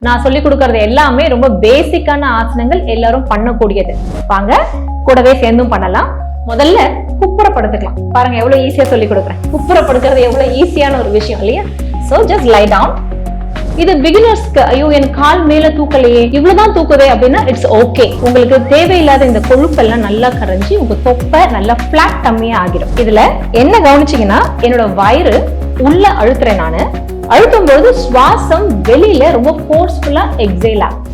நான் சொல்லி கொடுக்கறது எல்லாமே ரொம்ப பேசிக்கான ஆசனங்கள், எல்லாரும் பண்ணக்கூடியது. வாங்க கூடவே சேர்ந்தும் பண்ணலாம். முதல்ல குப்புறப்படுத்துக்கலாம். பாருங்க எவ்வளவு ஈஸியா சொல்லி கொடுக்குறேன். குப்புறப்படுத்துறது எவ்வளவு ஈஸியான ஒரு விஷயம் இல்லையா? So just lie down. இது பிகினர்ஸ்க்கு, ஐயோ என் கால் மேல தூக்கலையே, இவ்வளவுதான் தூக்குதே அப்படின்னா இட்ஸ் ஓகே. உங்களுக்கு தேவையில்லாத இந்த கொழுப்பெல்லாம் நல்லா கரைஞ்சி உங்க தொப்பை நல்லா பிளாட் டம்மியா ஆகிடும். இதுல என்ன கவனிச்சீங்கன்னா, என்னோட வயிறு உள்ள அழுத்துறேன். நானு அழுத்தும் போது சுவாசம் வெளியில ரொம்ப ஃபோர்ஸ்ஃபுல்லா எக்ஸேல் ஆகும்.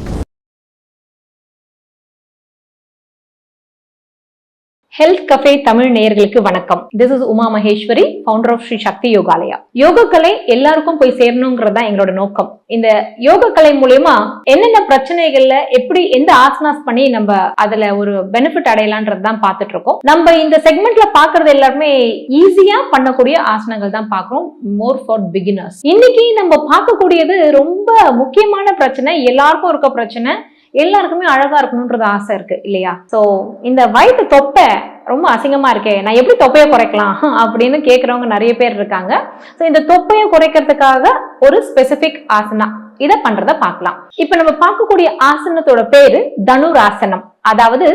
ஹெல்த் கஃபே தமிழ் நேயர்களுக்கு வணக்கம். This is Uma Maheswari, founder of Sri Shakti Yogalaya. யோகக்கலை எல்லாருக்கும் போய் சேரணுங்கிறது தான் எங்களோட நோக்கம். இந்த யோகக்கலை மூலமா என்னென்ன பிரச்சனைகள்ல எப்படி எந்த ஆசனாஸ் பண்ணி நம்ம அதுல ஒரு பெனிஃபிட் அடையலான்றது தான் பார்த்துட்டு இருக்கோம். நம்ம இந்த செக்மெண்ட்ல பாக்குறது எல்லாருமே ஈஸியா பண்ணக்கூடிய ஆசனங்கள் தான் பாக்குறோம், மோர் ஃபார் பிகினர்ஸ். இன்னைக்கு நம்ம பார்க்கக்கூடியது ரொம்ப முக்கியமான பிரச்சனை, எல்லாருக்கும் இருக்க பிரச்சனை. எல்லாருக்குமே அழகா இருக்கணும்ன்றது ஆசை இருக்கு இல்லையா? சோ இந்த வயிற்று தொப்பை ரொம்ப அசிங்கமா இருக்கே, நான் எப்படி தொப்பையை குறைக்கலாம் அப்படின்னு கேட்கறவங்க நிறைய பேர் இருக்காங்க. சோ இந்த தொப்பையை குறைக்கிறதுக்காக ஒரு ஸ்பெசிபிக் ஆசனா இதை பண்றத பார்க்கலாம். இப்ப நம்ம பார்க்கக்கூடிய ஆசனத்தோட பேரு தனுராசனம். அதாவது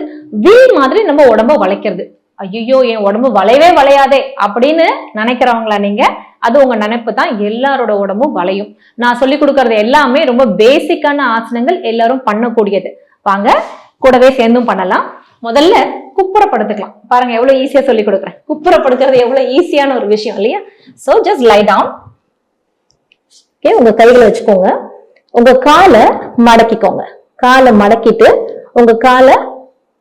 வில் மாதிரி நம்ம உடம்ப வளைக்கிறது. ஐயோ என் உடம்பு வளையவே வளையாதே அப்படின்னு நினைக்கிறவங்களா நீங்க? அது உங்க நினைப்பு தான். எல்லாரோட உடம்பும் வளையும். நான் சொல்லி கொடுக்கறது எல்லாமே ரொம்ப பேசிக்கான ஆசனங்கள், எல்லாரும் பண்ணக்கூடியது. வாங்க கூடவே சேர்ந்தும் பண்ணலாம். முதல்ல குப்புறப்படுத்துக்கலாம். பாருங்க எவ்வளவு ஈஸியா சொல்லி கொடுக்குறேன். குப்புறப்படுத்துறது எவ்வளவு ஈஸியான ஒரு விஷயம் இல்லையா? So just lie down. Okay, உங்க கைகளை வச்சுக்கோங்க. உங்க காலை மடக்கிக்கோங்க. காலை மடக்கிட்டு உங்க காலை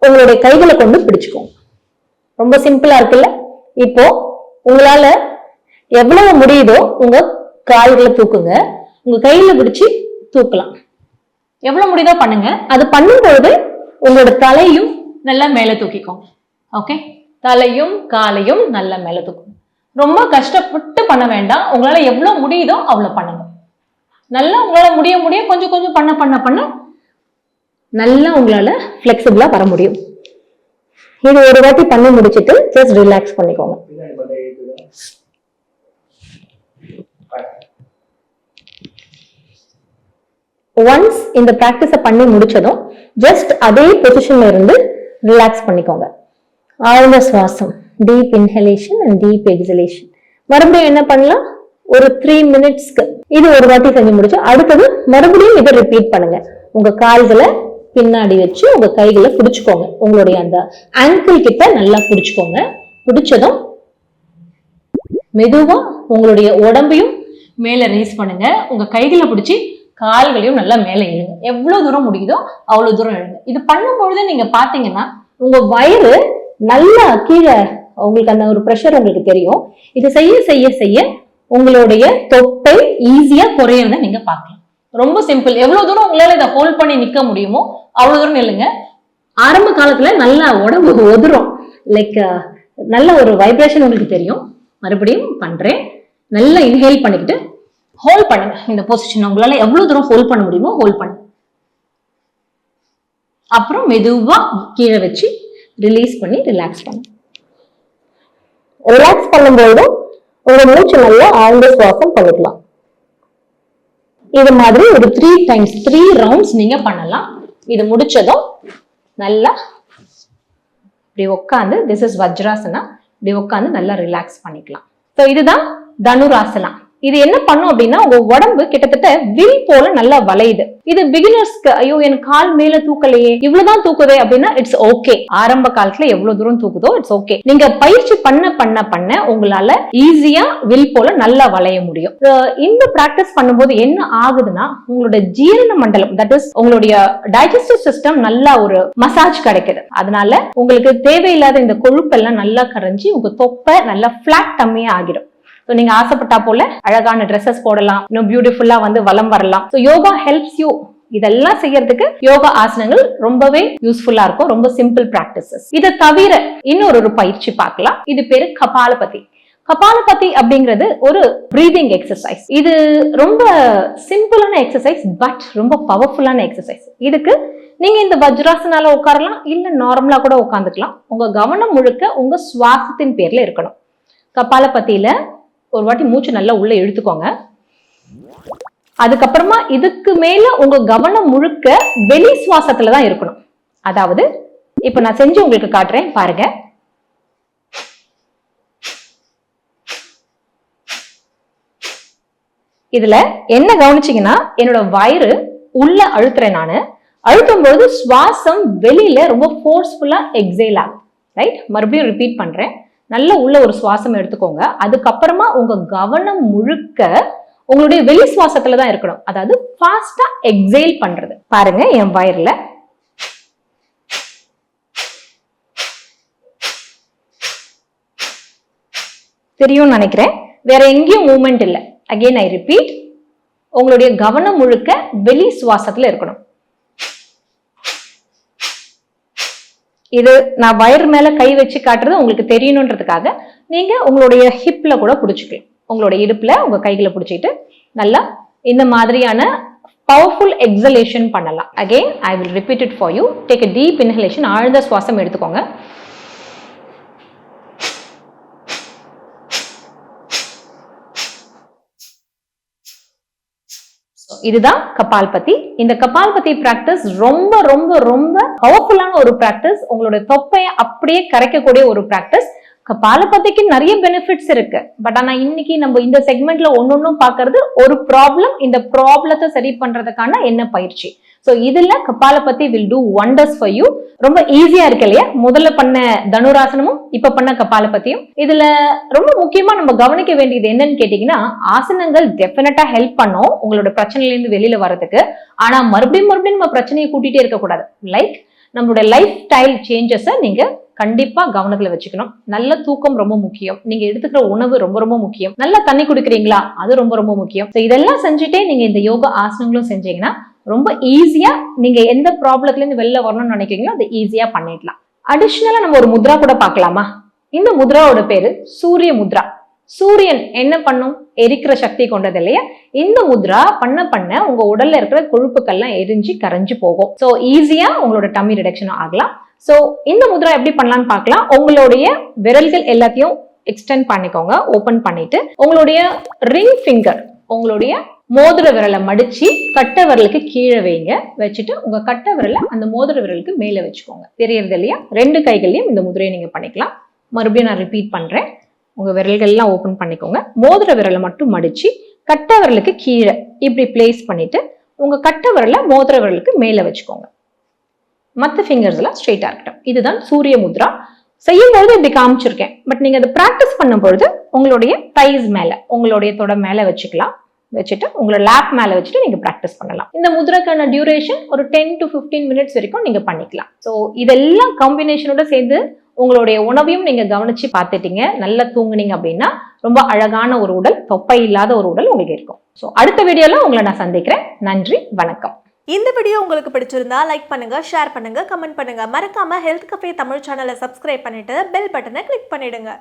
உங்களுடைய கைகளை கொண்டு பிடிச்சுக்கோங்க. ரொம்ப சிம்பிளா இருக்குல்ல? இப்போ உங்களால எவ்வளவு முடியுதோ உங்க கால்களை தூக்குங்க. உங்க கையில பிடிச்சு தூக்கலாம். எவ்வளவு முடியுதோ பண்ணுங்க. அது பண்ணும்போது உங்களோட தலையும் நல்லா மேல தூக்கிக்கோங்க. ஓகே, தலையும் காலையும் நல்லா மேல தூக்குங்க. ரொம்ப கஷ்டப்பட்டு பண்ண வேண்டாம். உங்களால எவ்வளவு முடியுதோ அவ்வளவு பண்ணுங்க. நல்லா உங்களால முடிய கொஞ்சம் கொஞ்சம் பண்ண நல்லா உங்களால பிளெக்சிபிளா வர முடியும். இது ஒரு வாட்டி பண்ணி முடிச்சிட்டு ஜஸ்ட் ரிலாக்ஸ் பண்ணிக்கோங்க. ஒன்ஸ் இந்த பிராக்டிஸ பண்ணி முடிச்சதும் ஜஸ்ட் அதே பொசிஷன்ல இருந்து ரிலாக்ஸ் பண்ணிக்கோங்க. ஆழ்ந்த சுவாசம், deep inhalation and deep exhalation. மறுபடியும் என்ன பண்ணலாம், ஒரு 3 மினிட்ஸ்க்கு இது ஒரு வாட்டி செஞ்சு முடிச்சு அடுத்தது மறுபடியும் இதை ரிப்பீட் பண்ணுங்க. உங்க கால்களை பின்னாடி வச்சு உங்க கைகளை பிடிச்சுக்கோங்க. உங்களுடைய அந்த ஆங்கிள் கிட்ட நல்லா பிடிச்சுக்கோங்க. பிடிச்சதும் மெதுவா உங்களுடைய உடம்பையும் மேல ரேஸ் பண்ணுங்க. உங்க கைகளை பிடிச்சி கால்களையும் நல்லா மேல இழுங்க. எவ்வளவு தூரம் முடியுதோ அவ்வளவு தூரம் இழுங்க. இது பண்ணும்பொழுது நீங்க பாத்தீங்கன்னா உங்க வயிறு நல்லா கீழே, உங்களுக்கு அந்த ஒரு ப்ரெஷர் உங்களுக்கு தெரியும். இது செய்ய செய்ய செய்ய உங்களுடைய தொப்பை ஈஸியா குறையறத நீங்க பார்க்கலாம். ரொம்ப சிம்பிள். எவ்வளவு தூரம் உங்களால இதை ஹோல்ட் பண்ணி நிக்க முடியுமோ அவ்வளவு தூரம் நில்லுங்க. ஆரம்ப காலத்துல நல்லா உடம்பு ஒதுரும், லைக் நல்ல ஒரு வைப்ரேஷன் உங்களுக்கு தெரியும். மறுபடியும் பண்றேன். நல்லா இன்ஹேல் பண்ணிக்கிட்டு ஹோல்ட் பண்ணுங்க. இந்த பொசிஷன் உங்களால எவ்வளவு தூரம் ஹோல்ட் பண்ண முடியுமோ ஹோல்ட் பண்ணுங்க. அப்புறம் மெதுவா கீழே வச்சு ரிலீஸ் பண்ணி ரிலாக்ஸ் பண்ணுங்க. ரிலாக்ஸ் பண்ணும்போது உங்க மூச்சு நல்லா ஆழ்ந்த சுவாசம் பண்ணிக்கலாம். இது மாதிரி ஒரு 3 டைம்ஸ் 3 ரவுண்ட்ஸ் நீங்க பண்ணலாம். இது முடிச்சதும் நல்லா இப்படி உட்காந்து, திஸ் இஸ் வஜ்ராசனா, இப்படி உட்காந்து நல்லா ரிலாக்ஸ் பண்ணிக்கலாம். ஸோ இதுதான் தனுராசனா. இது என்ன பண்ணும் அப்படின்னா, உங்க உடம்பு கிட்டத்தட்ட வில் போல நல்லா வளையுது. இது பிகினர்ஸ்க்கு, ஐயோ என் கால் மேல தூக்கலையே, இவ்வளவுதான் தூக்குதே அப்படின்னா இட்ஸ் ஓகே. ஆரம்ப காலத்துல எவ்வளவு தூரம் தூக்குதோ இட்ஸ் ஓகே. நீங்க பயிற்சி பண்ண உங்களால ஈஸியா வில் போல நல்லா வளைய முடியும். இந்த பிராக்டிஸ் பண்ணும்போது என்ன ஆகுதுன்னா, உங்களோட ஜீரண மண்டலம், தட் இஸ் உங்களுடைய டைஜஸ்டிவ் சிஸ்டம் நல்லா ஒரு மசாஜ் கிடைக்குது. அதனால உங்களுக்கு தேவையில்லாத இந்த கொழுப்பெல்லாம் நல்லா கரைஞ்சி உங்க தொப்பை நல்லா பிளாட் டம்மியா ஆகிடும். நீங்க ஆசைப்பட்டா போல அழகான ட்ரெஸ்ஸஸ் போடலாம், இன்னும் பியூட்டிஃபுல்லா வந்து வலம் வரலாம். Yoga helps you. இதெல்லாம் செய்யறதுக்கு யோகா ஆசனங்கள் ரொம்பவே யூஸ்ஃபுல்லா இருக்கும். ரொம்ப சிம்பிள் பிராக்டிசஸ். இதை தவிர இன்னொரு பயிற்சி பார்க்கலாம். இது பேரு கபாலபதி. கபாலபதி அப்படிங்கிறது ஒரு பிரீதிங் எக்ஸசைஸ். இது ரொம்ப சிம்பிளான எக்ஸசைஸ், பட் ரொம்ப பவர்ஃபுல்லான எக்ஸசைஸ். இதுக்கு நீங்க இந்த வஜ்ராசனால உட்காரலாம், இல்ல நார்மலா கூட உட்காந்துக்கலாம். உங்க கவனம் முழுக்க உங்க சுவாசத்தின் பேர்ல இருக்கணும். கபாலபதியில ஒரு வாட்டி மூச்சு நல்லா உள்ள இழுத்துக்கோங்க. அதுக்கப்புறமா இதுக்கு மேல உங்க கவனம் முழுக்க வெளி சுவாசத்துல தான் இருக்கணும். அதாவது இப்ப நான் செஞ்சு உங்களுக்கு காட்டுறேன் பாருங்க. இதுல என்ன கவனிச்சீங்கன்னா என்னோட வயிறு உள்ள அழுத்துறேன். நானு அழுத்தும் பொழுது சுவாசம் வெளியில ரொம்ப ஃபோர்ஸ்ஃபுல்லா எக்ஸேல் ஆகும். ரைட், மறுபடியும் ரிப்பீட் பண்றேன். நல்ல உள்ள ஒரு சுவாசம் எடுத்துக்கோங்க. அதுக்கப்புறமா உங்க கவனம் முழுக்க உங்களுடைய வெளி சுவாசத்துல தான் இருக்கணும். அதாவது ஃபாஸ்டா எக்ஸேல் பண்றது. பாருங்க என் வயிறுல தெரியும் நினைக்கிறேன். வேற எங்கேயும் மூவ்மெண்ட் இல்லை. அகைன் ஐ ரிப்பீட், உங்களுடைய கவனம் முழுக்க வெளி சுவாசத்துல இருக்கணும். இது நான் வயிறு மேல கை வச்சு காட்டுறது உங்களுக்கு தெரியணுன்றதுக்காக நீங்க உங்களுடைய ஹிப்ல கூட பிடிச்சிக்கலாம். உங்களுடைய இடுப்புல உங்க கைகளை பிடிச்சிட்டு நல்லா இந்த மாதிரியான பவர்ஃபுல் எக்ஸலேஷன் பண்ணலாம். Again I will repeat it for you. Take a deep inhalation. ஆழ்ந்த சுவாசம் எடுத்துக்கோங்க. இதுதான் கபால்பதி. இந்த கபால்பதி பிராக்டிஸ் ரொம்ப ரொம்ப ரொம்ப பவர்ஃபுல்லான ஒரு பிராக்டிஸ். உங்களுடைய தொப்பையை அப்படியே கரைக்கக்கூடிய ஒரு பிராக்டிஸ். கபாலபதிக்கு நிறைய பெனிஃபிட்ஸ் இருக்கு. பட் ஆனா இன்னைக்கு நம்ம இந்த செக்மெண்ட்ல ஒன்னொன்னும் பாக்குறது ஒரு ப்ராப்ளம். இந்த ப்ராப்ளத்தை சரி பண்றதுக்கான என்ன பயிற்சி. சோ இதுல Kapalbhati will do wonders for you. ரொம்ப ஈஸியா இருக்கு இல்லையா? முதல்ல பண்ண தனுராசனமும் இப்ப பண்ண கபாலபதியும். இதுல ரொம்ப முக்கியமா நம்ம கவனிக்க வேண்டியது என்னன்னு கேட்டீங்கன்னா, ஆசனங்கள் டெஃபினட்டா ஹெல்ப் பண்ணும் உங்களோட பிரச்சனையில இருந்து வெளியில வர்றதுக்கு. ஆனா மறுபடியும் நம்ம பிரச்சனையை கூட்டிட்டே இருக்க கூடாது. லைக் நம்மளோட லைஃப் ஸ்டைல் சேஞ்சஸை நீங்க கண்டிப்பா கவனத்துல வச்சுக்கணும். நல்ல தூக்கம் ரொம்ப முக்கியம். நீங்க எடுத்துக்கிற உணவு ரொம்ப ரொம்ப முக்கியம். நல்ல தண்ணி குடிக்கிறீங்களா, அது ரொம்ப ரொம்ப முக்கியம். இதெல்லாம் செஞ்சுட்டே நீங்க இந்த யோகா ஆசனங்களும் செஞ்சீங்கன்னா ரொம்ப ஈஸியா நீங்க எந்த ப்ராப்ளத்துல இருந்து வெளில வரணும்னு நினைக்கிறீங்களோ அதை ஈஸியா பண்ணிடலாம். அடிஷனலா நம்ம ஒரு முத்ரா கூட பார்க்கலாமா? இந்த முத்ராவோட பேரு சூரிய முத்ரா. சூரியன் என்ன பண்ணும்? எரிக்கிற சக்தி கொண்டது இல்லையா? இந்த முத்ரா பண்ண உங்க உடல்ல இருக்கிற கொழுப்புக்கள்லாம் எரிஞ்சு கரைஞ்சு போகும். சோ ஈஸியா உங்களோட டம்மி ரிடக்ஷன் ஆகலாம். சோ இந்த முத்ரா எப்படி பண்ணலாம்னு பார்க்கலாம். உங்களுடைய விரல்கள் எல்லாத்தையும் எக்ஸ்டெண்ட் பண்ணிக்கோங்க. ஓபன் பண்ணிட்டு உங்களுடைய ரிங் ஃபிங்கர், உங்களுடைய மோதிர விரலை மடிச்சு கட்டை விரலுக்கு கீழே வைங்க. வச்சுட்டு உங்க கட்டை விரலை அந்த மோதிர விரலுக்கு மேல வச்சுக்கோங்க. தெரியறது இல்லையா? ரெண்டு கைகள்லயும் இந்த முதிரையை நீங்க பண்ணிக்கலாம். மறுபடியும் நான் ரிப்பீட் பண்றேன். உங்க விரல்கள் எல்லாம் ஓபன் பண்ணிக்கோங்க. மோதிர விரலை மட்டும் மடிச்சு கட்டை விரலுக்கு கீழே இப்படி பிளேஸ் பண்ணிட்டு உங்க கட்டை விரலை மோதிர விரலுக்கு மேல வச்சுக்கோங்க. மற்ற ஃபிங்கர்ஸ் எல்லாம் ஸ்ட்ரெயிட்டா இருக்கட்டும். இதுதான் சூரிய முத்ரா. செய்யும் பொழுது இப்படி காமிச்சிருக்கேன். பட் நீங்க அதை பிராக்டிஸ் பண்ணும் பொழுது உங்களுடைய தைஸ் மேல, உங்களுடைய தொட மேல வச்சுக்கலாம். வச்சுட்டு உங்களோட லேப் மேல வச்சுட்டு நீங்க பிராக்டிஸ் பண்ணலாம். இந்த முத்ராக்கான டியூரேஷன் ஒரு 10 to 15 மினிட்ஸ் வரைக்கும் நீங்க பண்ணிக்கலாம். ஸோ இதெல்லாம் காம்பினேஷனோட சேர்ந்து உங்களுடைய உணவையும் நீங்க கவனிச்சு பார்த்துட்டீங்க, நல்லா தூங்குனீங்க அப்படின்னா ரொம்ப அழகான ஒரு உடல், தொப்பை இல்லாத ஒரு உடல் உங்களுக்கு இருக்கும். ஸோ அடுத்த வீடியோல உங்களை நான் சந்திக்கிறேன். நன்றி, வணக்கம். இந்த வீடியோ உங்களுக்கு பிடிச்சிருந்தா லைக் பண்ணுங்க, ஷேர் பண்ணுங்க, கமெண்ட் பண்ணுங்க. மறக்காம ஹெல்த் கஃபே தமிழ் சேனலை சப்ஸ்கிரைப் பண்ணிட்டு பெல் பட்டனை கிளிக் பண்ணிடுங்க.